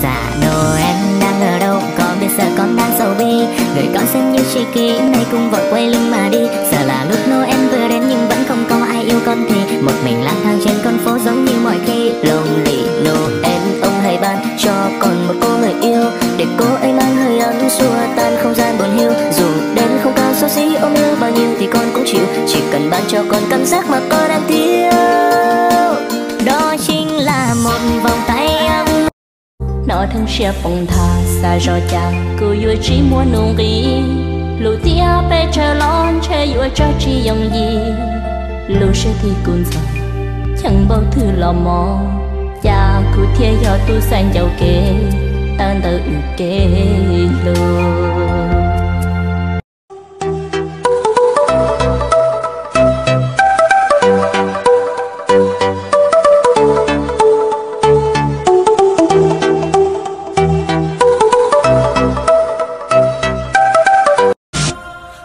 Dạ Noel đang ở đâu, có biết giờ con đang sầu bi. Người con xinh như tri kỷ nay cùng vội quay lưng mà đi. Giờ là lúc Noel vừa đến nhưng vẫn không có ai yêu con thì một mình lang thang trên con phố giống như mọi khi. Lonely Noel, ông hãy ban cho con một cô người yêu để cô ấy mang hơi ấm xua tan không gian buồn hiu. Dù đến không cao xấu xí ôm yêu bao nhiêu thì con cũng chịu, chỉ cần ban cho con cảm giác mà con đang thiếu. Đó chính là một vòng tay ấm. Nó thân xe phong thà xa rồi cha cô yêu chỉ muốn nung ghi lù tia bé chờ lon chờ yêu cho chỉ dòng gì lù sẽ thì cuốn gió chẳng bao thứ lò mò cha cô thiên do tu sang giàu kê tan tự kê lù.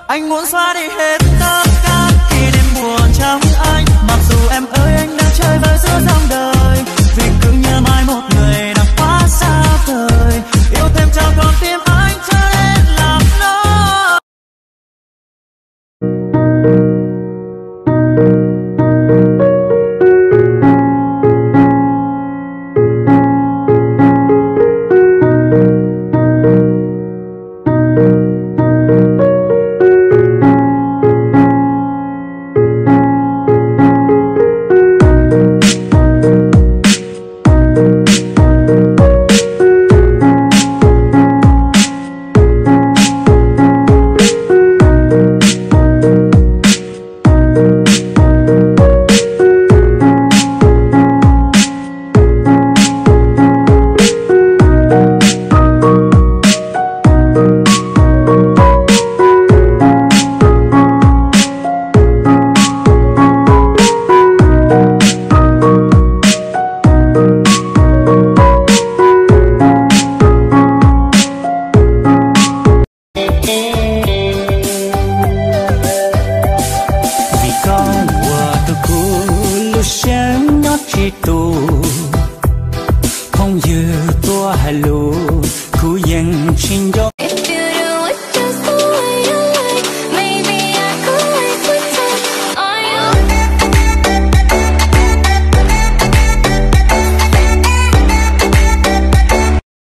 Anh muốn xóa đi hết tất cả kỷ niệm buồn trong anh. Mặc dù em ơi anh đang chơi với giữa dòng đời, vì cứ nhớ mãi một người đã quá xa vời. Yêu thêm cho con tim anh trở nên làm nó. Vì con qua từ khu lúc sáng nó chỉ tù